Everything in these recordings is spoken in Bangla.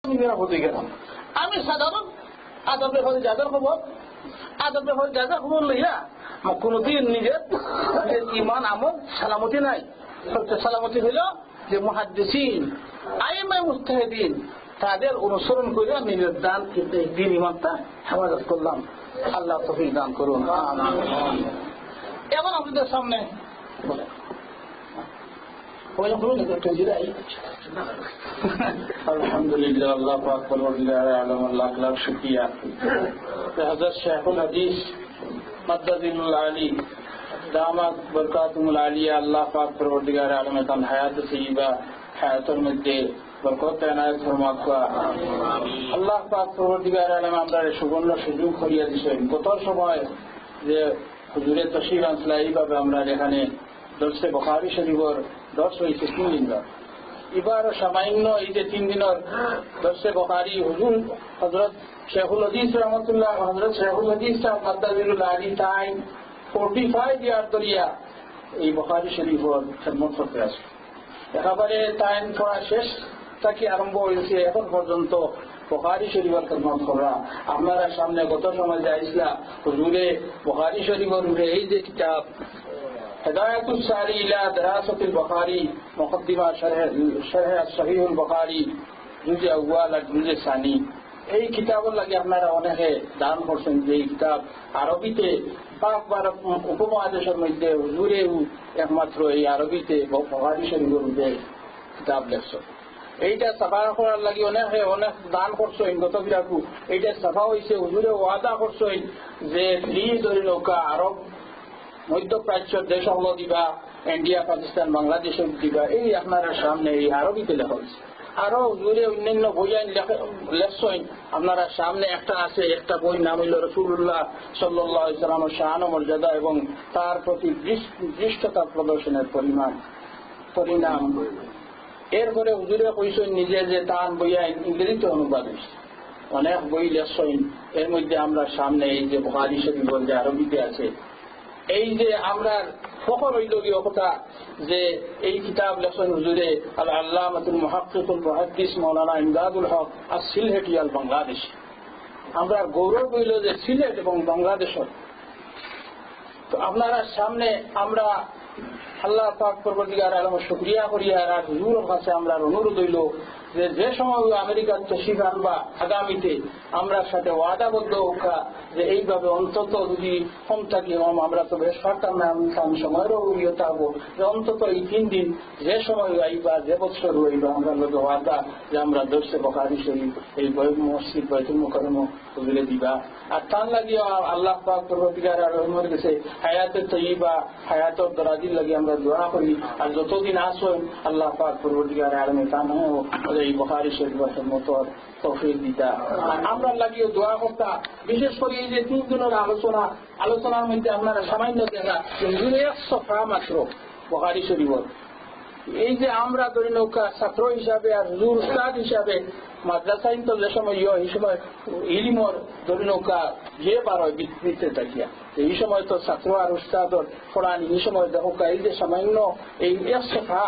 আমি নিরাপদ হয়ে গেলাম। আমি সাধারণ আদবের হলে যাদের খবর, আদবের হলে যাদের খবর লইয়া কোনদিন নিজের ইমান আমল সালামতি নাই। সবচেয়ে সালামতি হইল যে মুহাদ্দিসিন আইমায়ে মুজতাহিদিন তাদের অনুসরণ করে নিজের দান দিন ইমানটা হেফাজত করলাম। আল্লাহ তৌফিক দান করুন। এখন আপনাদের সামনে বলে আলহামদুলিল্লাহ, আল্লাহ পাক পরওয়ারদিগার আলম, লাখ লাখ শুকরিয়া। হযরত শেখুল হাদিস মাদ্দাদিনুল আলী দামাত বরকাতুল আলিয়া, আল্লাহ পাক পরওয়ারদিগার আলম তার হায়াত তৈয়বা, হায়াতের মধ্যে বরকত এনায়েত ফরমাক। আল্লাহ পাক পরওয়ারদিগার আলম আমরা সুবর্ণ সুযোগ করিয়া দিয়েছেন। গত সময় যে হুজুরে তশরিফ আনছিল, এইভাবে আমরা এখানে দর্শে বুখারী শরীফের দর্শ হয়েছে 3 দিন। এবার সামান্য এই যে 3 দিনের দর্শে বুখারী হুজুর হযরত শেখুল হাদিস রহমাতুল্লাহ, হযরত শেখুল হাদিস মাদ্দাদিনুল আলী তাই 45 ইয়ার ধরিয়া এই বুখারী শরীফের খিদমত করতে আসে। একেবারে তাইন পড়া শেষ থেকে আরম্ভ হয়েছে এখন পর্যন্ত বুখারী শরীফের খিদমত করা। আপনারা সামনে গত সময় যাইছিলা হুজুরে বুখারী শরীফের উপরে এই যে কিতাব হিদায়াতুস সারি ইলা দারাসাতিল বুখারী মুকদ্দিমা শরহ সহিহুল বুখারী জুজে আউয়াল আর জুজে সানি, এই কিতাবের লাগে আপনারা অনেকে দান করছেন। যে কিতাব আরবিতে পাক ভারত উপমহাদেশের মধ্যে হুজুরে একমাত্র এই আরবিতে বুখারী শরীফের উপরে কিতাব লেখছেন। এইটা সাফা করার লাগে অনেকে অনেক দান করছেন। গত বিরাটু এইটা সাফা হয়েছে, হুজুরে ওয়াদা করছেন যে ধরি নৌকা আরব মধ্যপ্রাচ্যের দেশগুলো দিবা, ইন্ডিয়া পাকিস্তান বাংলাদেশের দিবা। এই আপনারা সামনে এই আরবিতে লেখা হয়েছে। আরো হুজুরে অন্যান্য বই লেখছেন আপনারা সামনে। একটা আছে, একটা বই নাম হইল রাসূলুল্লাহ সাল্লাল্লাহু আলাইহি ওয়াসাল্লামের শান ও মর্যাদা এবং তার প্রতি দৃষ্টতা প্রদর্শনের পরিণাম। এরপরে হুজুরে কইছেন নিজে যে তার বইয়া ইংরেজিতে অনুবাদ হয়েছে, অনেক বই লেখছেন। এর মধ্যে আমরা সামনে এই যে বুখারী শরীফ যে আরবিতে আছে, এই যে আমরা ফখর হইল কথা যে এই কিতাব লেখছেন হুজুরে আল আল্লামাতুল মুহাক্কিকুল মুহাদ্দিস মাওলানা ইমদাদুল হক as-সিলহেটি আল বাংলাদেশ। আমরা গৌরব হইল যে সিলেট এবং বাংলাদেশের। তো আপনারা সামনে আমরা আল্লাহ পাক পরবর্তীকার আলমের শুকরিয়া করিয়া আর হুজুরের কাছে আমরা অনুরোধ হইল যে সময় আমেরিকার তশরিফ আনবা আগামীতে আমরা সাথে ওয়াদাবদ্ধ হোকা যে এইভাবে অন্তত যদি কম থাকি আমরা তো বেশ পারতাম না, আমি সময়েরও ইয়ে থাকবো যে অন্তত এই 3 দিন যে সময় আইবা যে বছর হইবা আমরা লোক ওয়াদা যে আমরা দর্শে বুখারী শরীফ এই মসজিদ বাইতুল মুকাররম হুজুরে দিবা। আর তার লাগিয়ে আল্লাহ পাক পরবর্তীকার আলমের কাছে হায়াতে তৈয়বা হায়াতের দরাজির লাগে আমরা দোয়া করি। আর যতদিন আসেন আল্লাহ পাক পরবর্তীকার আলমে তানেও এই বুখারী শরীফের মতো তৌফিক দিতা। আমরা লাগিয়ে দোয়া করতা। বিশেষ করে এই যে 3 দিনের আলোচনার মধ্যে আপনারা সামান্য দেখা হুজুরে 1 সফা মাত্র বুখারী শরীফের। এই যে আমরা ধরি নৌকা ছাত্র হিসাবে আর হুজুর উস্তাদ হিসাবে মাদ্রাসা তো যে সময় এই সময় ইলিমর ধরি নৌকা যে বার হয় বৃত্তিতে থাকিয়া এই সময় তো ছাত্র আর উস্তাদর পড়ানি এই সময় দেখো এই যে সামান্য এই 1 সফা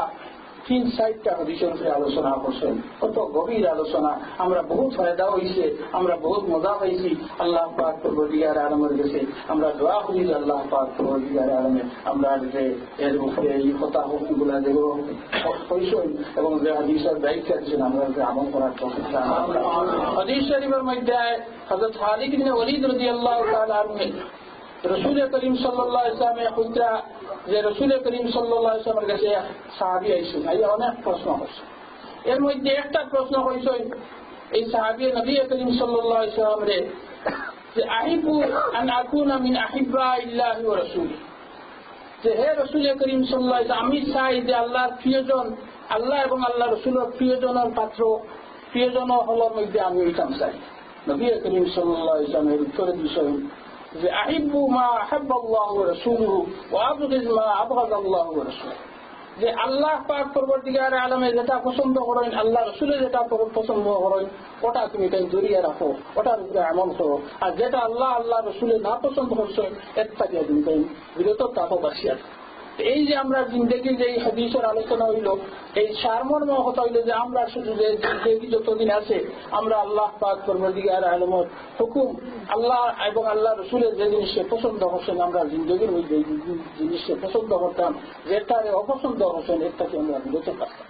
3-4টা হাদিসের উপরে আলোচনা করছেন। কত গভীর আলোচনা, আমরা বহুত ফায়দা হয়েছে, আমরা বহুত মজা পাইছি। আল্লাহ পাক পরবর্তীকার আলমের কাছে আমরা দোয়া করি যে আল্লাহ পাক পরবর্তীকার আলমে আমরা যে এর উপরে এই কথা গুলা যেগুলো কইছেন এবং যে হাদিসের দায়িত্ব আছেন আমরা যে আমল করার চেষ্টা। হাদিস শরীফের মধ্যে হযরত খালিদ ইবনে ওয়ালিদ রাদিয়াল্লাহু তাআলা আনহু রাসূল করিম সাল্লাল্লাহু আলাইহি ওয়াসাল্লাম খুঁজা যে রাসূল করিম সাল্লাল্লাহু আলাইহি ওয়াসাল্লামের কাছে সাহাবী আইছেন। এই অনেক প্রশ্ন করছে। এর মধ্যে একটা প্রশ্ন কইছে এই সাহাবী নবী করিম সাল্লাল্লাহু আলাইহি ওয়াসাল্লামের যে আহিবু আন আকুনা মিন আহিবাইল্লাহি ওয়া রাসূলি, যে হে রাসূল করিম সাল্লাল্লাহু আলাইহি ওয়াসাল্লাম আমি চাই যে আল্লাহর প্রিয়জন, আল্লাহ এবং আল্লাহ রাসূলের প্রিয়জনের পাত্র প্রিয়জন হওয়ার মধ্যে আমি এইটা চাই। নবী করিম সাল্লাল্লাহু আলাইহি ওয়াসাল্লামের উত্তরে দিয়েছেন যে আহিবু মা আহাব্বাল্লাহু ওয়া রাসূলুহু ওয়া আবগিজ মা আবগাদাল্লাহু ওয়া রাসূলুহু, যে আল্লাহ পাক পরবর্তীকার আলমে যেটা পছন্দ করেন আল্লাহ রাসূলে যেটা পছন্দ করেন ওটা তুমি তাই জড়িয়ে রাখো, ওটার উপরে আমল করো। আর যেটা আল্লাহ রাসূলে না পছন্দ করছেন এর থেকে তুমি তাই বিরত থাকো, বাসিয়া। এই যে আমরা জিন্দগি যে হাদিসের আলোচনা হইল, এই সারমর্ম কথা হইল যে আমরা শুধু যে জিন্দগি যতদিন আছে আমরা আল্লাহ পাক পরবর্তীকার আলমের হুকুম আল্লাহ এবং আল্লাহ রসুলের যে জিনিসে পছন্দ হোসেন আমরা জিন্দগির মধ্যে জিনিসে পছন্দ করতাম, যেটারে অপছন্দ হোসেন এটাকে আমরা বিরত পারতাম।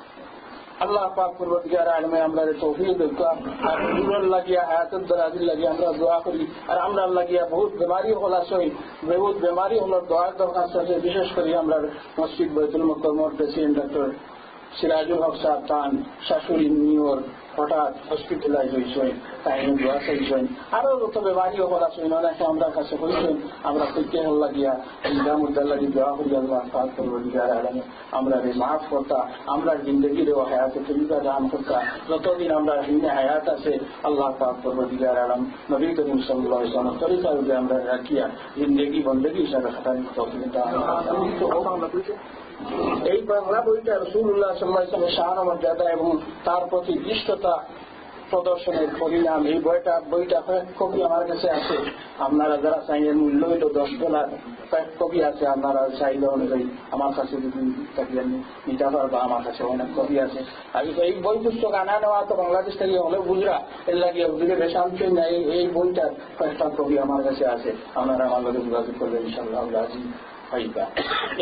আল্লাহ পাক পরবর্তীকার আলমে আমরা তৌফিক দরকার আর হুজুরের লাগিয়া হায়াতের দরাজির লাগিয়ে আমরা দোয়া করি। আর আমরা লাগিয়া বহুত বেমারি হল আসই, বহুত বেমারি হল দোয়ার দরখাস্ত আছে। বিশেষ করে আমরা মসজিদ বৈতুল মুকররমর প্রেসিডেন্ট ডক্টর সিরাজুল হক সাহেব তান শাশুড়ি নিওর হঠাৎ হসপিটালাইজ হয়েছেন, তাই দোয়া চাইছেন। আরো যত বেমারি হল আসেন অনেকে আমরা কাছে হয়েছেন, আমরা প্রত্যেক হল লাগিয়া ইন্দামুদ্দার লাগি দোয়া করি আল্লাহ পাক পরবর্তীকার আলমে আমরা মাফ করতা, আমরা জিন্দগির হায়াতে তরিকা দান করতা। যতদিন আমরা হিন্দে হায়াত আছে আল্লাহ পাক পরবর্তীকার আলম নবী করিম সাল্লাল্লাহু আলাইহি ওয়াসাল্লাম তরিকা রূপে আমরা রাখিয়া জিন্দগি বন্দেগি হিসাবে খাতানি তৌফিক দান। এই বাংলা বইটা রাসূলুল্লাহ সাল্লাল্লাহু আলাইহি ওয়াসাল্লামের শান ও মর্যাদা এবং তার প্রতি দৃষ্টতা প্রদর্শনের পরিণাম। এই বইটা কয়েক কপি আমার কাছে আছে, আপনারা যারা চাইলেন মূল্য হইল $10, কয়েক কপি আছে, আপনারা চাইলে অনুযায়ী আমার কাছে যদি নিতে পারবা, আমার কাছে অনেক কপি আছে। আর এই বই পুস্তক আনা নেওয়া তো বাংলাদেশ থেকে হলে বুঝরা এর লাগিয়ে বুঝলে বেশান্তি নাই। এই বইটার কয়েকটা কপি আমার কাছে আছে, আপনারা আমার লোকে যোগাযোগ করবেন ইনশাআল্লাহ রাজি হইবা।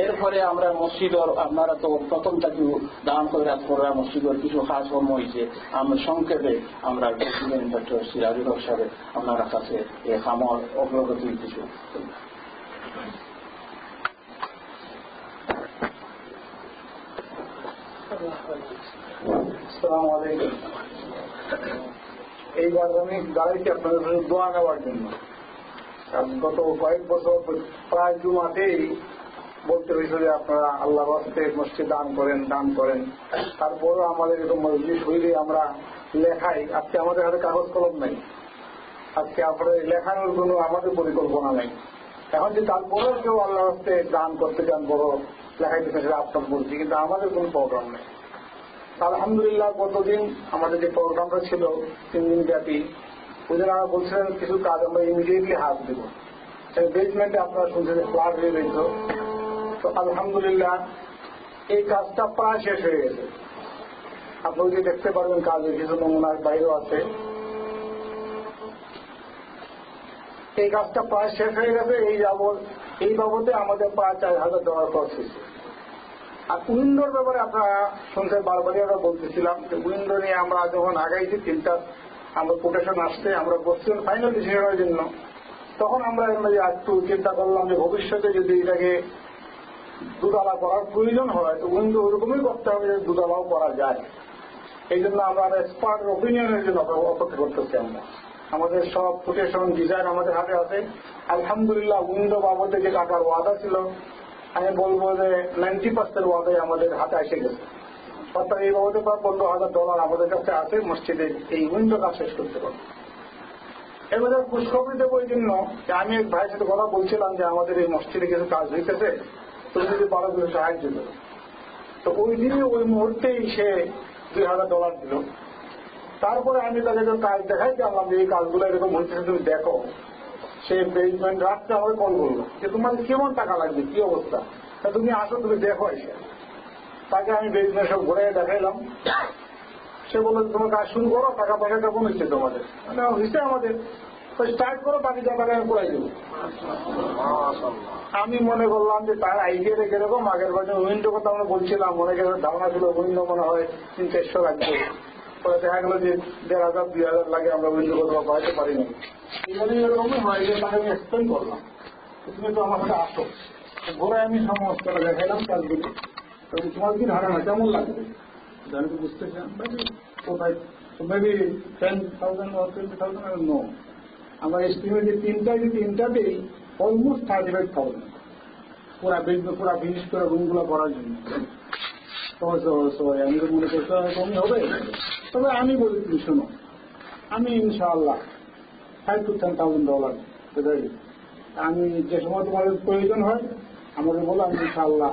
এরপরে আমরা মসজিদর আপনারা তো প্রথম থেকে দান করে রাখা মসজিদর কিছু খাস কর্ম হয়েছে, আমরা সংক্ষেপে আমরা ডক্টর সিরাজুল হক সাহেব আপনার কাছে এই খামর অগ্রগতি কিছু। আসসালামু আলাইকুম। এইবার আমি দাঁড়াইছি আপনাদের দোয়া নেওয়ার জন্য। গত কয়েক বছর প্রায় জুমাতেই বলতে হয়েছে যে আপনারা আল্লাহ রাস্তে মসজিদ দান করেন। তারপরও আমাদের এরকম মজলিস হইলে আমরা লেখাই, আজকে আমাদের হাতে কাগজ কলম নাই, আজকে আপনাদের লেখানোর কোনো আমাদের পরিকল্পনা নেই। এখন যে তারপরেও কেউ আল্লাহ রাস্তে দান করতে চান, বড় লেখাইতে সেটা আপনার বলছি, কিন্তু আমাদের কোনো প্রোগ্রাম নেই। আলহামদুলিল্লাহ গতদিন আমাদের যে প্রোগ্রামটা ছিল 3 দিন ব্যাপী, ওদের আমরা বলছিলেন কিছু কাজ আমরা ইমিডিয়েটলি হাত দেব। বেসমেন্টে আপনারা শুনছেন ফ্লাড হয়ে গেছিল, তো আলহামদুলিল্লাহ এই কাজটা প্রায় শেষ হয়ে গেছে। আপনি যে দেখতে পারবেন কাজের কিছু নমুনার বাইরেও আছে, এই কাজটা প্রায় শেষ হয়ে গেছে। এই বাবদে আমাদের প্রায় $4,000 খরচ হয়েছে। আর উইন্ডোর ব্যাপারে আপনারা শুনছেন, বারবারই আমরা বলতেছিলাম যে উইন্ডো নিয়ে আমরা যখন আগাইছি 3টা আমরা কোটেশন আসছে, আমরা বসছিলাম ফাইনাল ডিসিশনের জন্য। তখন আমরা একটু চিন্তা করলাম যে ভবিষ্যতে যদি এটাকে দুতলা করার প্রয়োজন হয় তো উইন্ডো ওরকমই করতে হবে যে দুতলাও করা যায়। এই জন্য আমরা এক্সপার্ট ওপিনিয়নের জন্য অপেক্ষা করতেছি। আমাদের সব কোটেশন ডিজাইন আমাদের হাতে আছে। আলহামদুলিল্লাহ উইন্ডো বাবদে যে টাকার ওয়াদা ছিল, আমি বলবো যে 90% ওয়াদাই আমাদের হাতে এসে গেছে। অর্থাৎ এই বাবদে প্রায় $15,000 আমাদের কাছে আছে মসজিদে এই উইন্ডো কাজ শেষ করতে পারবো। এবারে খুশখবরি দেবো এই জন্য যে আমি এক ভাইয়ের সাথে কথা বলছিলাম যে আমাদের এই মসজিদে কিছু কাজ হইতেছে, তুমি যদি পারো কিছু সাহায্য দেবো। তো ওই দিনে ওই মুহূর্তেই সে $2,000 দিল। তারপরে আমি তাকে কাজ দেখাই জানলাম যে এই কাজগুলো এরকম হইতেছে, তুমি দেখো। সে বেসমেন্ট রাত্রে আমাকে কল করলো যে তোমার কেমন টাকা লাগবে, কি অবস্থা, তা তুমি আসো, তুমি দেখো এসে। তাকে আমি বেসমেন্ট সব ঘুরে দেখাইলাম। সে বললো তোমার কাজ শুরু করো, টাকা পয়সা কেমন হচ্ছে তোমাদের, হচ্ছে আমাদের স্টার্ট করো, বাকি টাকাটা আমি করাই দেবো। আমি মনে করলাম যে তার আইডিয়াটা কিরকম। আগের বছর উইন্ডো কথা আমরা বলছিলাম, অনেকের ধারণা ছিল উইন্ডো মনে হয় 300-400 লাগবে। পরে দেখা গেল যে 1,500-2,000 লাগে, আমরা উইন্ডো কথা পাইতে পারিনি। এরকমই হয় যে তাকে আমি এক্সপ্লেন করলাম, তুমি তো আমার সাথে আসো। ঘোরে আমি সমস্তটা দেখাইলাম কাজগুলি। তোমার কি ধারণা কেমন লাগবে জানি তো বুঝতে চান, কোথায় মেবি 10,000 or 20,000 নো। আমরা এস্টিমেট যে তিনটাতেই অলমোস্ট 35,000 পুরা ফিনিশ করে রুমগুলো করার জন্য। আমি তো মনে করতে কমই হবে, তবে আমি বলি তুমি শোনো, আমি ইনশাআল্লাহ $5,000 to $10,000 আমি যে সময় তোমাদের প্রয়োজন হয় আমাকে বলো, আমি ইনশাআল্লাহ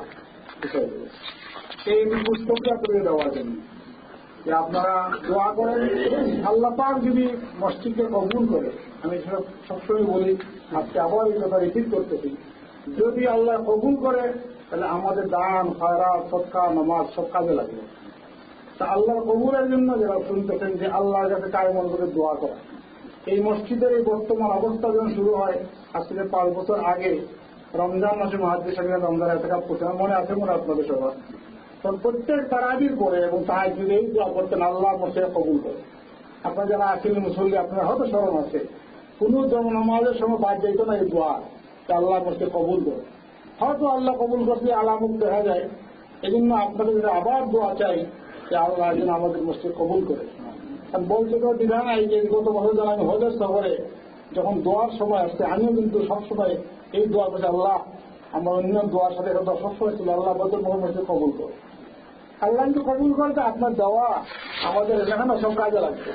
বিষয় দেবো। এই পুস্তকটা করে দেওয়ার জন্য যে আপনারা দোয়া করেন আল্লাহ পাক যদি মসজিদকে কবুল করে। আমি সবসময় বলি, আজকে আবার এই কথা রিপিট করতেছি, যদি আল্লাহ কবুল করে তাহলে আমাদের দান, খয়রাত, সদকা, নামাজ সব কাজে লাগবে। তা আল্লাহর কবুলের জন্য যারা শুনতেছেন যে আল্লাহর কাছে কায়মন করে দোয়া করা, এই মসজিদের এই বর্তমান অবস্থা যখন শুরু হয় আজ থেকে 5 বছর আগে রমজান মাসে মুহাদ্দিসিনরা রমজান ইতিকাফ করতেন, মনে আছে মনে আপনাদের সবার, তখন প্রত্যেক তারাবির পরে এবং তাহাজ্জুদে এই দোয়া করতেন আল্লাহ মসজিদে কবুল করে। আপনারা যারা আছেন মুসল্লি আপনারা হয়তো স্মরণ আছে, কোন নামাজের সময় বাদ যাইত না এই দোয়া যে আল্লাহ মসজিদে কবুল করে। হয়তো আল্লাহ কবুল করতে আলামত দেখা যায়, এই জন্য আপনাদের যদি আবার দোয়া চাই যে আল্লাহ যেন আমাদের মসজিদ কবুল করে। বলতে তো দ্বিধা নাই যে গত বছর যেন আমি হজের সফরে যখন দোয়ার সময় আসছে আমিও কিন্তু সবসময় এই দোয়া করছি, আল্লাহ আমার অন্য দোয়ার সাথে সবসময় ছিল আল্লাহ বছর মসজিদ কবুল করে। আল্লাহ কিন্তু কবুল করতে আপনার দেওয়া আমাদের এখানে সব কাজে লাগছে।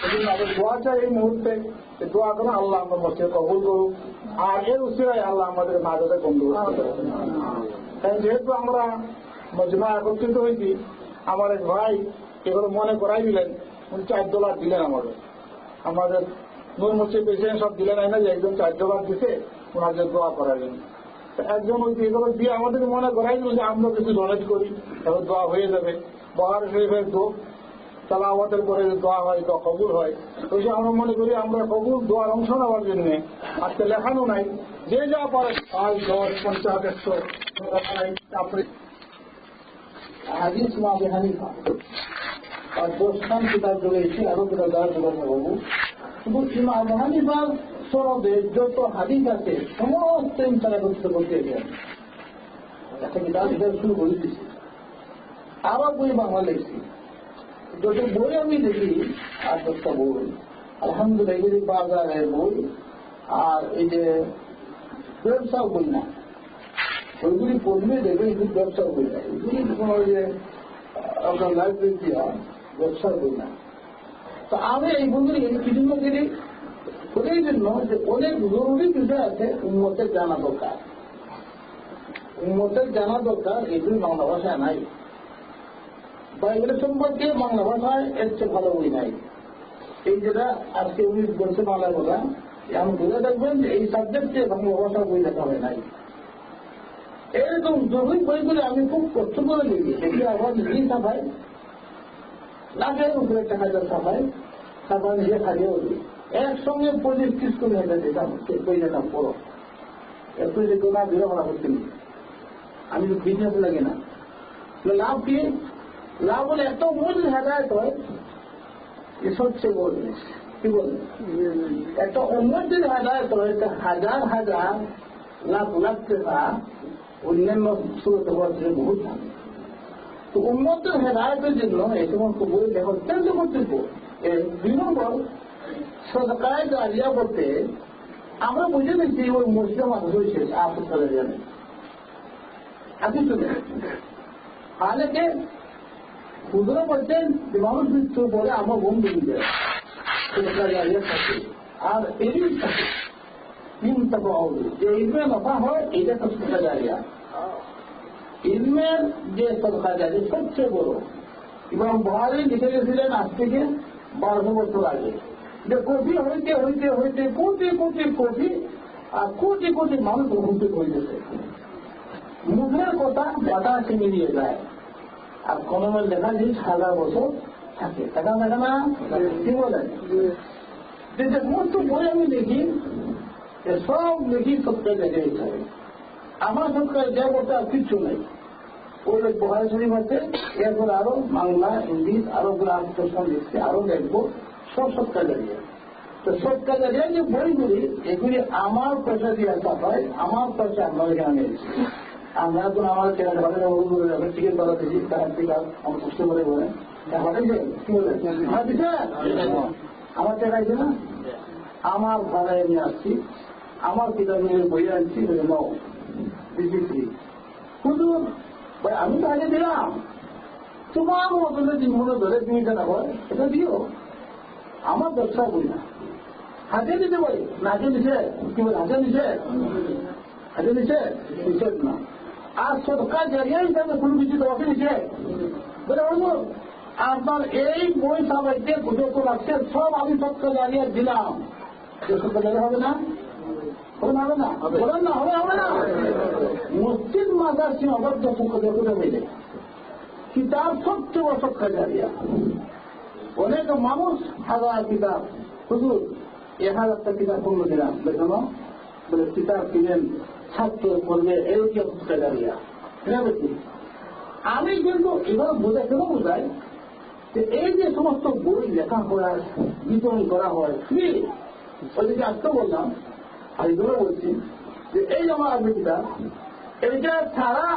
এই জন্য আমাদের দোয়া চাই এই মুহূর্তে দোয়া করে আল্লাহ আমার মসজিদ কবুল করুক, আর এর উসিলায় আল্লাহ আমাদের নাজাতে বন্ধু করতে। কারণ যেহেতু আমরা মজমা একত্রিত হয়েছি, আমার এক ভাই এগুলো মনে করাই দিলেন, উনি $4 দিলেন আমাদের নূর মসজিদ প্রেসিডেন্ট সব দিলেন না যে একজন $4 দিতে ওনাদের দোয়া করালেন। একজন ওই এগুলো দিয়ে আমাদেরকে মনে করাই দিল যে আমরা কিছু ডোনেট করি তাহলে দোয়া হয়ে যাবে। বহার শরীফের তালাওয়াতের পরে দোয়া হয়, দোয়া কবুল হয়। ওই যে আমরা মনে করি আমরা কবুল দোয়ার অংশ নেওয়ার জন্য আজকে লেখানো নাই, যে যা পারে 5, 10, 50, 100 তারপরে হাদিস আবু হানিফা আর 10খান কিতাব রয়েছে, আরো কিতাব বাবু। শুধু ইমাম আবু হানিফার সনদে যত হাদিস আছে সমস্ত তারা করতে করতে একটা কিতাব শুরু করে দিচ্ছি, আরো বই বাংলা লিখছি। যত বই আমি দেখি 8-10টা বই আলহামদুলিল্লাহ, এগুলি বাজারের বই আর এই যে ব্যবসাও বই না, ওইগুলি পড়লে দেখবে এগুলি ব্যবসাও বই না, এগুলি কোনো যে আপনার লাইব্রেরি দেওয়া ব্যবসার বই না। তো আমি এই বইগুলি কিছু করি এই জন্য যে অনেক জরুরি বিষয় আছে উম্মতের জানা দরকার, উম্মতের জানা দরকার, এগুলি বাংলা ভাষায় নাই। বাইবেলের সম্পর্কে বাংলা ভাষায় এর চেয়ে ভালো বই নাই। এই যেটা আজকে উনি বলছে বাংলার কথা, এমন বুঝে দেখবেন যে এই সাবজেক্টে বাংলা ভাষার বই লেখা হয় নাই। এরকম জরুরি বইগুলি আমি খুব কষ্ট করে লিখি, এগুলি আবার নিজেই ছাপাই, লাখের উপরে $1,000 ছাপাই, ছাপা নিজে খালিও দিই। একসঙ্গে 25-30 করে দিতাম বই যেতাম পড়ো, একটু যে না বিরো করা করতে আমি তো বিজনেস লাগে না। লাভ কি? লাভ হলে এত মূল হেদায়ত হয়, এসব চেয়ে বল জিনিস কি বলবেন, একটা উন্নত যদি হেদায়ত হয় হাজার হাজার লাখ লাখ টাকা অন্যান্য সুরত হওয়ার জন্য বহুত থাকে। তো উন্নত হেদায়তের জন্য এই সমস্ত বই লেখা অত্যন্ত কর্তব্য। 2 নম্বর, সদকায়ে জারিয়া বলতে আমরা বুঝে নিচ্ছি ওই মুসলিম মানুষ হয়েছে আপনি চলে যাবেন আপনি চলে হালেকে হুজুরা বলছেন যে মানুষ মৃত্যুর পরে আমার ঘুম ভেঙে যায়, সদকা জারিয়া থাকে আর এরই থাকে যে ইলমে নফা হয় এটা তো সদকা জারিয়া। ইলমের যে সদকা জারিয়া সবচেয়ে বড়। ইমাম বুখারী লিখে গেছিলেন আজ থেকে 1200 বছর আগে যে কফি হইতে হইতে হইতে কোটি কোটি কফি আর কোটি কোটি মানুষ উপস্থিত হয়ে গেছে। মুখের কথা বাতাসে মিলিয়ে যায় আর কলমের লেখা জিনিস 1000 বছর থাকে। দেখা দেখা না কি বলেন যে সমস্ত বই আমি দেখি সব দেখি সবটাই দেখে হিসাবে আমার সবটাই যা করতে আর কিচ্ছু নেই। ওই বুখারী শরীফ আছে, এরপর আরো বাংলা হিন্দি আরো প্রশ্ন লিখছে, আরো দেখবো সব সবটা জারিয়া। তো সবটা জারিয়া যে বইগুলি এগুলি আমার পয়সা দিয়ে ছাপায়, আমার পয়সা আপনার এখানে নিয়েছি। আমরা এখন আমার টিকিট করা দিচ্ছি, তার থেকে আমার কষ্ট করে বলেন কি বলেন আমার দিচ্ছে আমার টাকা আছে না, আমার ভাড়ায় নিয়ে আসছি, আমার কিতাবের বই আনছি দিচ্ছি শুধু ভাই আমি তো আগে দিলাম, তোমার মতনের জিনিসগুলো ধরে তুমি এটা হয় এটা দিও, আমার ব্যবসা বই না। হাতে দিতে পারি না, হাতে দিছে কি বলে হাতে দিছে, হাতে দিছে নিষেধ না। আর সদকা জারিয়া হিসাবে কোনো কিছু তোমাকে দিছে বলে বলবো আপনার এই বই সবাইকে যত রাখছে সব আমি সদকা জারিয়া দিলাম, সদকা জারিয়া হবে না হবে না বলেন না হবে না মসজিদ মাদার সীমাবদ্ধ করে মিলে কিতাব সবচেয়ে বড় সৎকা জারিয়া অনেক মানুষ হাজার কিতাব হুজুর 1000টা কিতাব পূর্ণ দিলাম দেখানো বলে কিতাব কিনেন ছাত্র করবে এই কি সৎকা জারিয়া কি আমি কিন্তু এবার বোঝাই কেন বোঝাই যে এই যে সমস্ত বই লেখা করার বিতরণ করা হয় ফ্রি ওইদিকে আজকে বললাম আজকেও বলছি যে এই আমার আরবিটা এইটা ছাড়া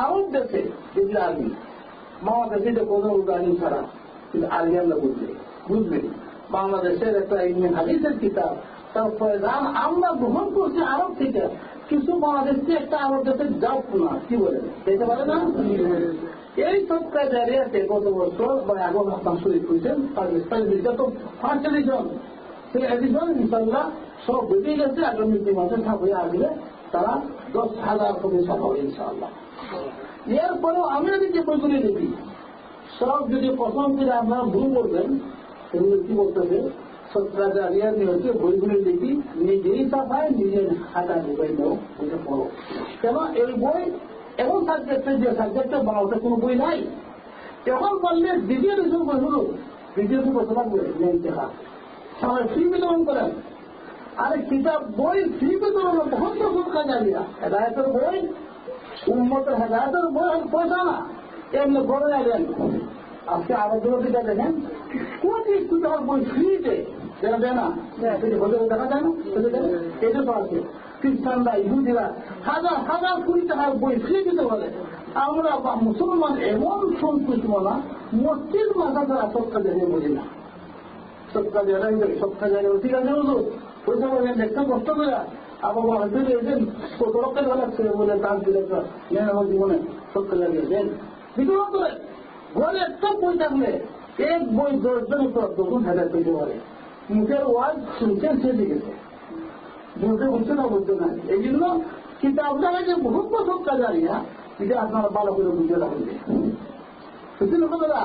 আরব দেশে যেগুলো আরবি বাংলাদেশে যে কোনো আলিম ছাড়া কিন্তু আরবি আমরা বুঝবে বাংলাদেশের একটা ইলমে হাদিসের কিতাব তার ফয়দান আমরা গ্রহণ করছি আরব থেকে কিছু বাংলাদেশকে একটা আরব দেশে যাও না কি বলে যেতে পারে না এই সৎকা জারিয়াতে গত বছর বা আগর হাসান শরীফ হয়েছেন যত 45 জন সেই একজন ইনশাল্লাহ সব বেরিয়ে গেছে আগামী 2 মাসের হয়ে আসবে তারা 10,000 কোটি ছাপা হবে ইনশাআল্লাহ এরপরেও আমি যদি যে বইগুলি লিখি সব যদি পছন্দ করে আপনারা ভুল করবেন সেগুলো কি বলতেছে সৎকা জারিয়া নিয়ে বইগুলি লিখি নিজেই ছাপায় নিজের হাতা বই দাও বইটা পড়ো কেন এই বই এমন সাবজেক্টের যে সাবজেক্টে বাংলাতে কোনো বই নাই এখন বললে দ্বিতীয় দেশের বই হল দ্বিতীয় বছর লাগবে ইতিহাস সবাই ফ্রি বিতরণ করেন আরে কিতাব বই ফ্রি বিতরণ বহুত সৎকা জারিয়া হেদায়তের বই উম্মতের হেদায়তের বই পয়সা না এমনি গড়ে যাবেন আজকে আরো দিকে দেখেন কোটি কিতাব বই ফ্রিতে দেখা যায় না দেখা যায় না এটা তো আছে খ্রিস্টানরা ইহুদিরা হাজার হাজার কোটি টাকার বই ফ্রি দিতে পারে আমরা মুসলমান এমন সন্তুষ্ট না মসজিদ মাথা তারা সৎকা জানিয়ে বলি না সৎকা জায়গায় সৎকা জায়গায় ঠিক আছে বলতো পয়সা বলেন একটা কষ্ট করে আবার হয়তো এসেন কত রকম লাগছে বলে দান দিলে নেন আমার জীবনে সৎকা জায়গায় দেন বিতরণ করে ঘরে একটা বই থাকলে এক বই 10 জনের পর 2 হাজার পেতে পারে মুখের ওয়াজ শুনছেন সে দিকেছে বুঝতে বলছে না বলতে না এই জন্য কিতাব লেখায় যে বহুত বছর কাজ জানিয়া এটা আপনারা ভালো করে বুঝে রাখবেন বুঝলেন কথাটা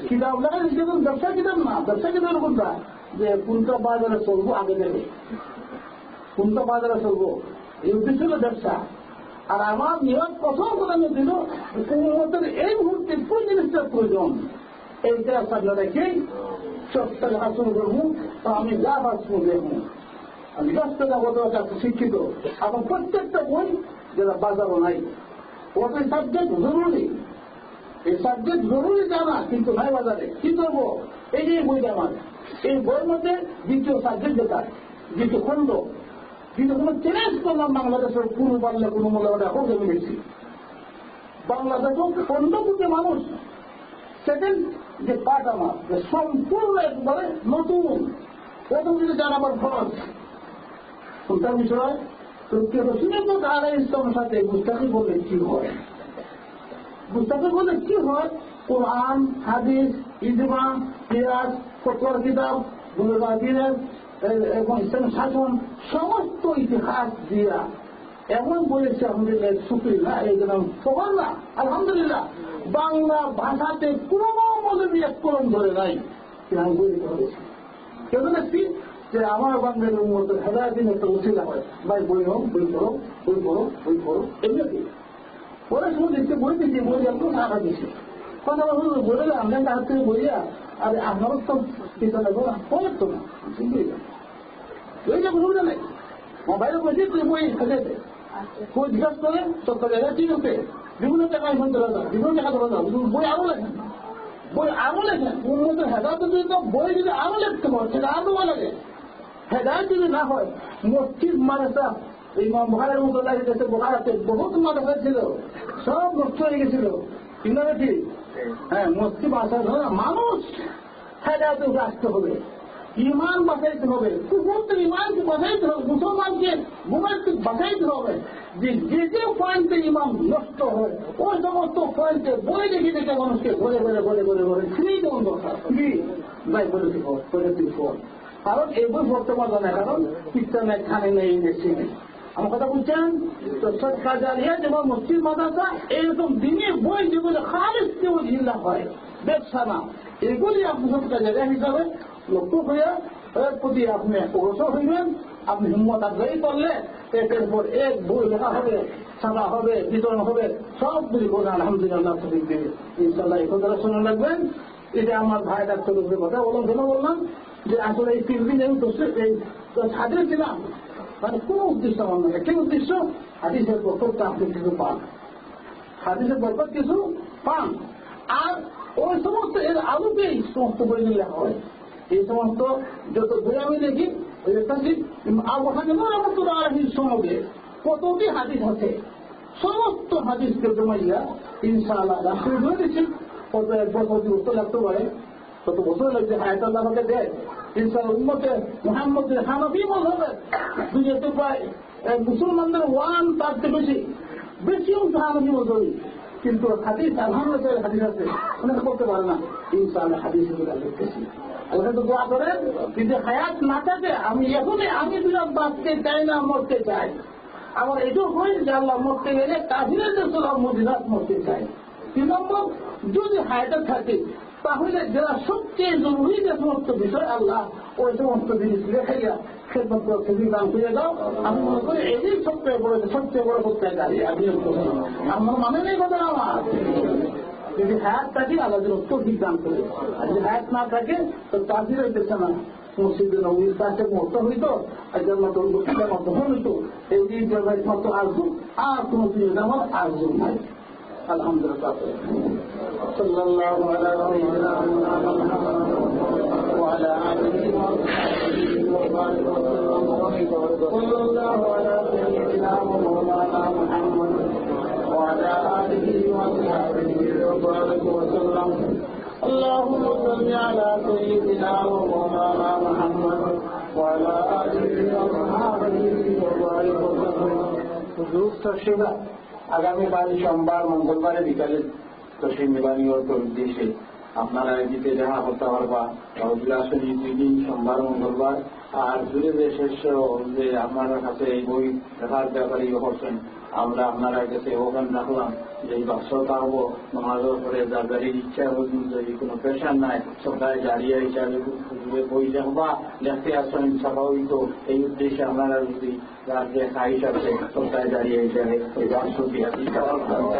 কিতাব লেখায় যেমন ব্যবসা কিতাব না ব্যবসা কিতাব কোনটা যে কোনটা বাজারে চলবো আগে দেবে কোনটা বাজারে চলবো এই উদ্দেশ্য হলো ব্যবসা আর আমার নিয়ত প্রথম কথা আমি দিল কোন এই মুহূর্তে কোন জিনিসটার প্রয়োজন এইটা সামনে রেখে সবটা লেখা শুরু করবো তো আমি যা বা শুরু দেখবো আমি রাস্তাটা কত কাছে শিক্ষিত এখন প্রত্যেকটা বই যেটা বাজারও নাই ওটা সাবজেক্ট জরুরি এই সাবজেক্ট জরুরি জানা কিন্তু নাই বাজারে কি করবো এই যে বইটা আমার এই বইয়ের মধ্যে দ্বিতীয় সাবজেক্ট যেটা দ্বিতীয় খণ্ড কিন্তু কোনো চ্যালেঞ্জ করলাম বাংলাদেশের কোনো বাংলা কোনো মূল্যটা হোক আমি দেখছি বাংলাদেশেও খণ্ডপুটে মানুষ সেকেন্ড যে পাঠ আমার সম্পূর্ণ একবারে নতুন প্রথম যদি জানাবার খরচ কোনটা বিষয় রসুলের আলাই ইসলামের সাথে মুস্তাফি বললে কি হয় মুস্তাফি বললে কি হয় কোরআন হাদিস ইজমা কিয়াস ফতোয়ার কিতাব বুলুগাদিনের এবং ইসলামের শাসন সমস্ত ইতিহাস দিয়া এমন বলেছে আলহামদুলিল্লাহ শুক্রিয়া এই জন্য সবার না আলহামদুলিল্লাহ বাংলা ভাষাতে কোনো মৌলবী এক কলম ধরে নাই আমি বই করেছি কেন দেখছি যে আমার বাংলার মধ্যে হেদায়তিন একটা উচিলা হয় ভাই বই হোক বই পড়ো বই পড়ো বই পড়ো এমনি পরে সময় দেখতে বই দিচ্ছি বই একটু টাকা দিচ্ছি কথা বলে আমরা হাত থেকে বইয়া আর আমারও তো পিতা লাগবো না পড়তো না এই যে বুঝবে নাই মোবাইলে বসে তুই বই খেতে কোই জিজ্ঞাসা করে সত্য জায়গায় ঠিক আছে বিভিন্ন টাকায় ফোন ধরা যায় বিভিন্ন টাকা ধরা যায় বই আরো লেখেন বই আরো লেখেন উন্নত হেদায়ত যদি তো বই যদি আরো লিখতে পারে সেটা আরো ভালো লাগে হেদায়ত যদি না হয় মসজিদ মাদ্রাসা এই মহারের মতো লাগে গেছে বোহারাতে বহুত মাদ্রাসা ছিল সব নষ্ট হয়ে গেছিল কিন্তু ঠিক হ্যাঁ মসজিদ মাদ্রাসা ধরে মানুষ হেদায়তে আসতে হবে ইমান বাঁচাইতে হবে কুকুরদের ইমানকে বাঁচাইতে হবে মুসলমানকে গুমারকে বাঁচাইতে হবে যে যে পয়েন্টে ইমান নষ্ট হয় ওই সমস্ত পয়েন্টে বই দেখে দেখে মানুষকে ঘরে ঘরে ঘরে ঘরে ঘরে ফ্রি যেমন দরকার ফ্রি যাই পলিটিক কারণ এই বই পড়তে পারবে না কারণ খ্রিস্টানের খানে নেই দেশে নেই আমার কথা বলছেন তো সৎকা জারিয়া যেমন মসজিদ মাদ্রাসা এইরকম দিনের বই যেগুলো খালিস কেউ জিল্লা হয় ব্যবসা না এগুলি আপনি সৎকা জারিয়া হিসাবে লক্ষ্য হয়ে এর প্রতি আপনি অগ্রসর হইবেন আপনি হিম্মত আগ্রহী করলে একের পর এক বই লেখা হবে, ছাপা হবে, বিতরণ হবে, সবগুলি করবেন আলহামদুলিল্লাহ শরীফ দিয়ে ইনশাল্লাহ। এই কথাটা শুনে রাখবেন। এটা আমার ভাই ডাক্তার কথা বললাম, কেন বললাম যে আসলে এই 3 দিন এই হাজির ছিলাম, মানে কোন উদ্দেশ্য আমার নয়, একটি উদ্দেশ্য হাদিসের বরকতটা আপনি কিছু পান, হাদিসের বরকত কিছু পান। আর ওই সমস্ত এর আলোকেই সমস্ত বই লেখা হয়। এই সমস্ত যত বই আমি দেখি ওই সঙ্গে কতটি হাদিস আছে, সমস্ত হাদিসকে জমাইয়া ইনশাআল্লাহ রাষ্ট্রীয় ধরে দিচ্ছি। কত 1 বছর 2 বছর লাগতে পারে, কত বছর লাগছে, হায়াত আল্লাহ আমাকে দেয়। ইনশাআল্লাহ উম্মতে মুহাম্মদের হানাফি মাযহাবের দুনিয়াতে প্রায় মুসলমানদের 1/3 বেশি অংশ হানাফি মাযহাবী, কিন্তু হাদিস আলহামদুলিল্লাহ হাদিস আছে, অনেকে বলতে পারে না। ইনশাআল্লাহ হাদিসের কথা লিখতেছি, আল্লাহ তো দোয়া করেন যদি হায়াত না থাকে আমি এখনই আমি দুনিয়া বাঁচতে চাই না, মরতে চাই। আমার এটাও হয় যে আল্লাহ মরতে গেলে কাফিরের দেশ মদিনাত মরতে চাই। 3 নম্বর, যদি হায়াতে থাকে তাহলে যারা সবচেয়ে জরুরি যে সমস্ত বিষয় আল্লাহ ওই সমস্ত জিনিস লেখাইয়া খেদমত সেদিন দান করে দাও। আমি মনে করি এটাই সবচেয়ে বড় করতে চাই। আমার মানে নেই কথা আমার, যদি হায়াত থাকে আল্লাহ যেন তৌফিক দান করে, আর যদি হায়াত না থাকে তো কাফির হইতেছে না, মসজিদে নবীর কাছে মত হইত, আর জন্মত মত হইত, এই মতো আর্জু আর কোন জিনিস আমার আর্জু নাই। আলহামদুলিল্লাহ। সাল্লাল্লাহু আলা সাইয়্যিদিনা ওয়া আলা আলিহি ওয়া সাহবিহি ওয়া বারিক ওয়া সাল্লাম। সাল্লাল্লাহু আলা সাইয়্যিদিনা ওয়া মাওলানা মুহাম্মদ ওয়া আলা আলিহি ওয়া সাহবিহি ওয়া বারিক ওয়া সাল্লাম। اللهم صل على سيدنا ومولانا محمد وعلى آله وصحبه وبارك وسلم। হুজুর তশরিফ আগামীকাল সোমবার মঙ্গলবারে বিকালে তশরিফ নিবারীর উদ্দেশ্যে আপনারা এদিকে দেখা করতে পারবা। আসলে 2 দিন সোমবার মঙ্গলবার, আর জুড়ে যে শেষ যে আপনার কাছে এই বই দেখার ব্যাপারে করছেন, আমরা আপনারা কাছে ওখানে রাখলাম যে এই বাক্স পাবো নামাজের পরে যার গাড়ির ইচ্ছা যদি কোনো প্রেশার নাই সপ্তাহে দাঁড়িয়ে হিসাবে বই লেখবা লেখতে আসেন ছাপা হইতো। এই উদ্দেশ্যে আপনারা যদি যার যে খাই হিসাবে সপ্তাহে দাঁড়িয়ে হিসাবে ওই বাক্স দিয়ে আমি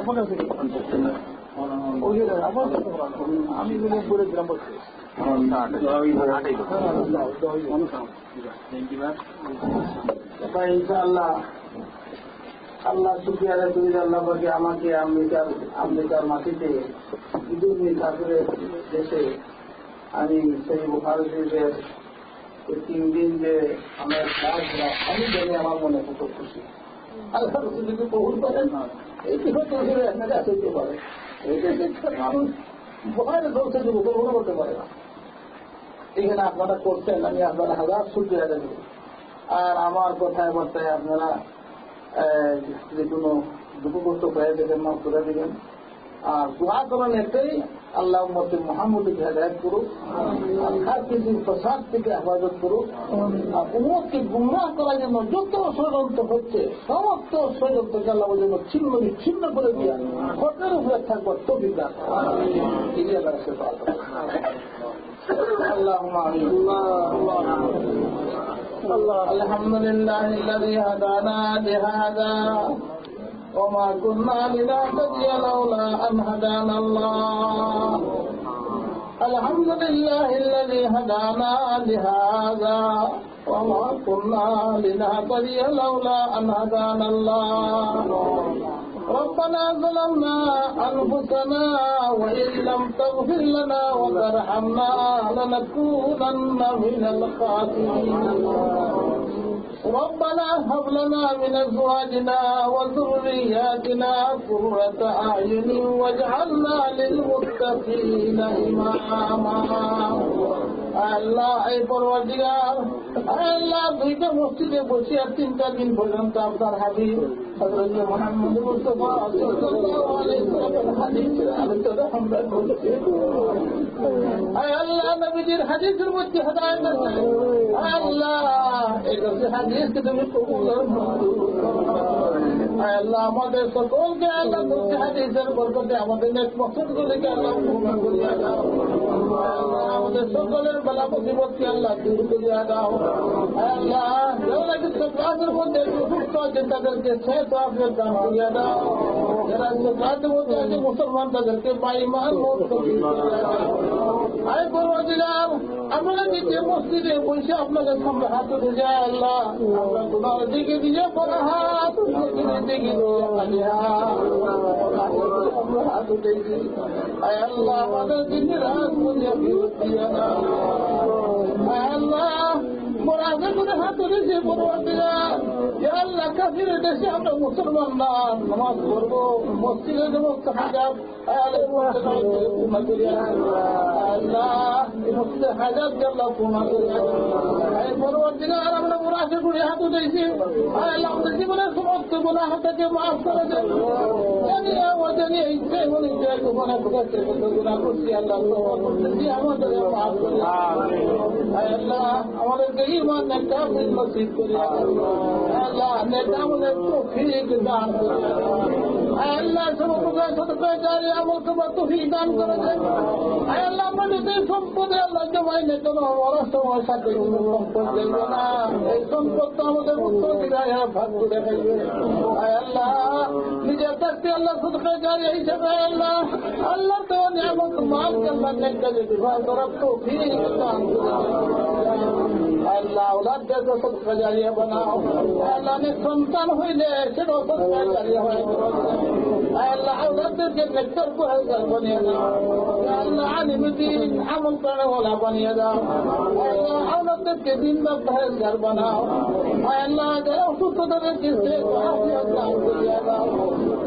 বলেছিলাম ইনশাআল্লাহ। আল্লাহ শুকরিয়া আদায় করি আল্লাহ পাকে আমাকে আমেরিকার মাটিতে ঈদুল কাফিরের দেশে আমি সেই বুখারী শরীফের 3 দিন যে আমার আমি জেনে আমার মনে কত খুশি। আল্লাহ যদি কবুল করেন এইটি হতে গেলে আপনাকে আসতে পারে, এইটা মানুষ ভয়ের দৌড়ে দেবো কবুল করতে পারে না। এখানে আপনারা করছেন, আমি আপনারা হাজার শুকরিয়া আদায় করি। আর আমার কথায় বার্তায় আপনারা যে কোনো দুঃখগ্রস্ত পেয়ে দেবেন, মাফ করে দেবেন। আর দোয়া করেন একটাই, আল্লাহ উম্মতে মুহাম্মদকে হেদায়েত করুক, আর খাস কিছু প্রসাদ থেকে হেফাজত করুক, আর উম্মতকে গুমরাহ করার জন্য যত ষড়যন্ত্র হচ্ছে সমস্ত ষড়যন্ত্রকে আল্লাহ যেন ছিন্ন বিচ্ছিন্ন করে দিয়ে হকের উপরে থাকবার তৌফিক দান করেন। اللهم آمين. الحمد لله الذي هدانا لهذا وما كنا لنهتدي لولا أن هدانا الله. الحمد لله الذي هدانا لهذا وما كنا لنهتدي لولا أن هدانا الله. ربنا ظلمنا أنفسنا وإن لم تغفر لنا وترحمنا لنكونن من الخاسرين. ربنا هب لنا من أزواجنا وذرياتنا قرة أعين واجعلنا للمتقين إماما. আল্লাহ এই পরওয়ারদিগার, আল্লাহ 2টা মসজিদে বসে আর 3টা দিন পর্যন্ত আপনার হাবিব হযরত মুহাম্মদ মুস্তাফা সাল্লাল্লাহু আলাইহি ওয়াসাল্লামের হাদিসের আলোচনা আমরা করেছি। আল্লাহ নবীজির হাদিসের মধ্যে হেদায়েত আছে। আল্লাহ এই হাদিসকে তুমি কবুল করো। আল্লাহ আমাদের সকলকে আল্লাহ হাদিসের বরকতে আমাদের নেক মকসদগুলোকে আল্লাহ পূর্ণ করিয়া দাও। আমাদের সকলের বেলা প্রতিপত্তি আল্লাহ দূর করিয়া দাও। আল্লাহ যারা কিছু কাজের মধ্যে সুস্থ আছে তাদেরকে শেষ আপনার দান করিয়া দাও। যারা কাজের মধ্যে আছে মুসলমান তাদেরকে বাইমান আয় করবো দিলাম। আপনারা যে মসজিদে বসে আপনাদের সামনে হাত উঠে যায় আল্লাহ, আমরা তোমার দিকে দিয়ে পড়া হাত দিকে আমরা হাত উঠেছি। আয় আল্লাহ আমাদের দিনে রাত মধ্যে বিরোধ দিয়ে না। আয় আল্লাহ মোরা আগে করে হাত উঠেছে পড়ুয়া আল্লাহ কাফির দেশে আমরা মুসলমান না নামাজ পড়বো মসজিদের সমস্ত হাজার পূর্ণ করিয়া আল্লাহ এই সমস্ত হাজারকে আল্লাহ পূর্ণ করিয়া পরবর্তীকার আমরা মোরাকে করে হাত উঠেছি। আল্লাহ আমাদের জীবনের সমস্ত গুনাহ থেকে মাফ করে দেন। জানিয়ে ইচ্ছে মনে গুনাহ করছি আল্লাহ আমাদের মাফ করে আল্লাহ আমাদেরকে ইমান একটা নসিব করিয়া আল্লাহ নেতা আমাদের তৌফিক দান করিয়া আল্লাহ সদকারে আমল করবার তৌফিক দান করে দেন। আল্লাহ আমাদের সম্পদে আল্লাহ জমাই নেই কোনো বড় সময় সাথে কোনো সম্পদ দেখবে না। এই সম্পদ তো আমাদের উত্তরীরা ভাগ করে দেবে। আল্লাহ নিজের কাছে আল্লাহ সদকারে হিসেবে আল্লাহ আল্লাহ তো নিয়ামত মালকে আল্লাহ নেতা বিভাগ করার তৌফিক দান করে আল্লাহ ওলাদকে সদকা জারিয়া বানাও। আল্লাহ নে সন্তান হইলে সেটাও সদকা জারিয়া হয়ে আল্লাহ ওলাদকে নেকর পহেজগার বানিয়ে দাও। আল্লাহ আলিমুদ্দিন আমল করে ওলা বানিয়ে দাও। আল্লাহ ওলাদকে দিনদার পহেজগার বানাও। আল্লাহ যারা অসুস্থ তাদেরকে দান করিয়া দাও।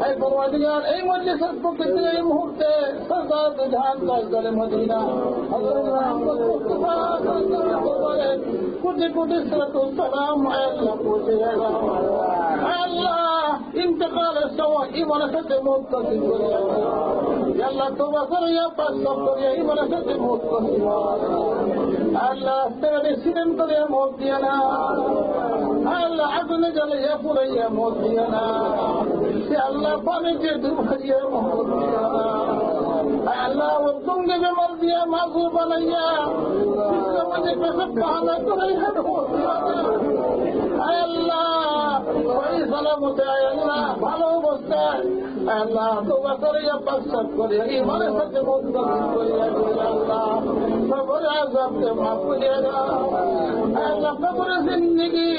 এই পরবর্তীকার এই মজলিসের প্রকৃতি এই মুহূর্তে সরকার বিধান করে মদিনা কোটি কোটি সালাম আল্লাহ পৌঁছে গেলাম। আল্লাহ ইন্তকালের সময় ইমানের সাথে মুক্ত করে আল্লাহ তোবা করিয়া পাঁচ করিয়া ইমানের সাথে মুক্ত আল্লাহ তাকে সিনেম করিয়া মত দিয়ে না। আল্লাহ আগুনে জ্বালিয়া পুরাইয়া মত দিয়ে না। সে আল্লাহ পানিকে ডুবাইয়া মত দিয়ে না। আল্লাহ ও তুমকে বেমার দিয়া মাগুর বানাইয়া মাঝে পেশাব বাহানা করে আল্লাহ ওই সালামতে আল্লাহ ভালো অবস্থায় আল্লাহ তোবা করিয়া পাশ্চাত করিয়া ইমানের সাথে মুক্ত করিয়া আল্লাহ সবরে আযাবকে মাফ করিয়া দাও। আল্লাহ কবরের জিন্দেগি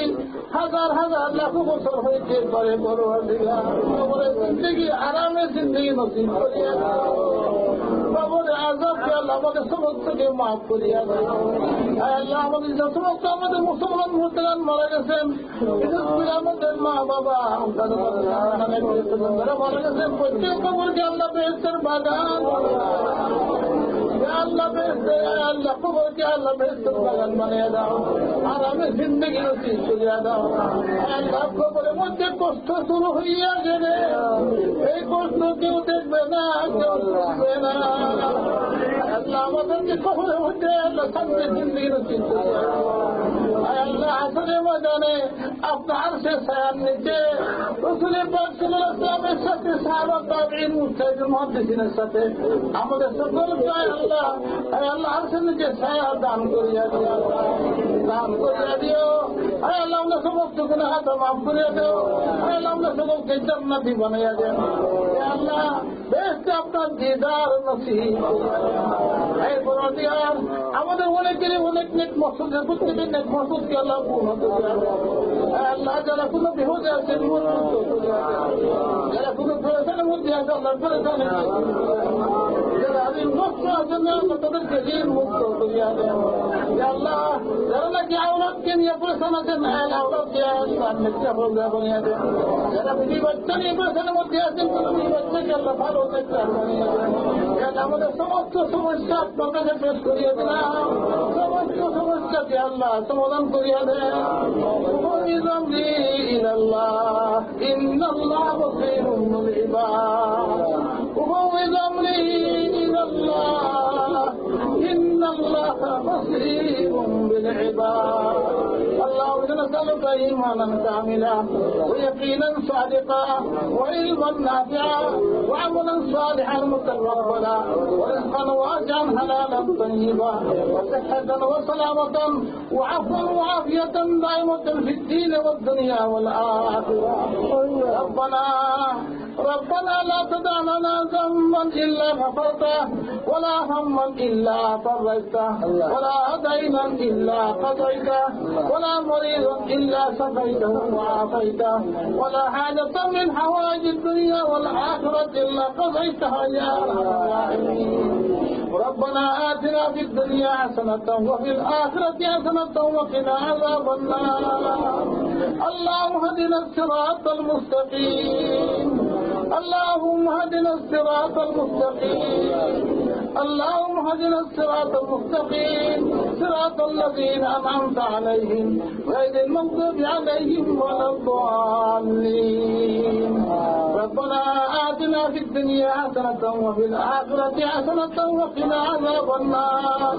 হাজার হাজার লাখো বছর হইতে করে বড় দিলা কবরের জিন্দেগি আরামে জিন্দেগি নসিব করিয়া দাও। কবরের আযাবকে আল্লাহ আমাদের সমস্তকে মাফ করিয়া দাও। আল্লাহ আমাদের যে সমস্ত আমাদের মুসলমান মুসলমান মারা গেছেন আমাদের মা বাবা মারা গেছেন প্রত্যেক কবরকে আল্লাহ বেহেশতের বাগান আল্লাহ বেহেশতে আল্লাহ কবরকে আল্লাহ বেহেশতের বাগান বানিয়ে দাও। আর আমি জিন্দগি নসিব করিয়া দাও। আল্লাহ কবরের মধ্যে কষ্ট শুরু হইয়া গেলে এই কষ্ট কেউ দেখবে না কেউ দেখবে না। আল্লাহ আমাদেরকে কবরের মধ্যে আল্লাহ শান্তি জিন্দগি নসিব করিয়া দাও। আল্লাহ আসরের ময়দানে আপনার সে ছায়ার নিচে রাসূল পাক সাল্লাল্লাহু আলাইহি ওয়াসাল্লামের সাথে সাহাবা তাবেঈন মুজতাহিদুল মুহাদ্দিসিনের সাথে আমাদের সকলকে আল্লাহ আল্লাহ আরশের নিচে ছায়া দান করিয়া দিও। দান করিয়া দিও। আল্লাহ আমরা সমস্ত গুনাহ মাফ করিয়া দিও। আল্লাহ আমরা সকলকে জান্নাতি বানাইয়া দিও। আল্লাহ বেহেশতে আপনার দিদার নসিব এই পরদিয়ার আমাদের অনেকেরই অনেক নেক মকসদের প্রত্যেকের নেক মকসদকে আল্লাহ পূর্ণ করিয়া দাও। আল্লাহ যারা কোনো বিপদে আছে বিপদ মুক্ত করিয়া দাও। যারা কোনো পরেশানের মধ্যে আছে আল্লাহ পরেশানি যারা ঋণ নষ্ট আছেন তাদেরকে ঋণ মুক্ত করিয়া দাও। আল্লাহ যারা নাকি আওলাদকে নিয়ে পরেশান আছেন আওলাদকে বানিয়ে দেন। যারা বিবি বাচ্চা নিয়ে পরেশানের মধ্যে আছেন বিবি বাচ্চাকে আল্লাহ ভালো দেখতে বানিয়ে দেন। আমাদের সমস্ত সমস্যা আপনার কাছে পেশ করিয়ে দিলাম। সমস্ত সমস্যাকে আল্লাহ সমাধান করিয়া দেন। إن الله بصير بالعباد وفوض أمري إلى الله إن الله بصير بالعباد. اللهم نسألك إيمانا كاملا ويقينا صادقا وعلما نافعا وعملا صالحا متقبلا ورزقا واسعا حلالا طيبا وصحة وسلامة وعفوا وعافية دائمة في الدين والدنيا والآخرة. ربنا لا تدع لنا ذنبا إلا غفرته ولا هما إلا فرجته ولا دينا إلا قضيته ولا مريضا إلا شفيته وعافيته ولا حاجة من حوائج الدنيا والآخرة إلا قضيتها يا أرحم الراحمين. ربنا آتنا في الدنيا حسنة وفي الآخرة حسنة وقنا عذاب النار. اللهم اهدنا الصراط المستقيم اللهم اهدنا الصراط المستقيم اللهم اهدنا الصراط المستقيم صراط الذين أنعمت عليهم غير المغضوب عليهم ولا الضالين. ربنا آتنا في الدنيا حسنة وفي الآخرة حسنة وقنا عذاب النار.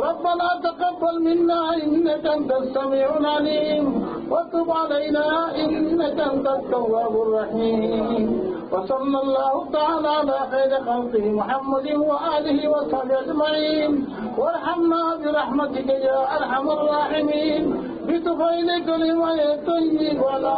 ربنا تقبل منا إنك أنت السميع العليم وتب علينا إنك أنت التواب الرحيم. وصلى الله تعالى على خير خلقه محمد وآله وصحبه أجمعين وارحمنا برحمتك يا أرحم الراحمين بطفيل كلمة طيب ولا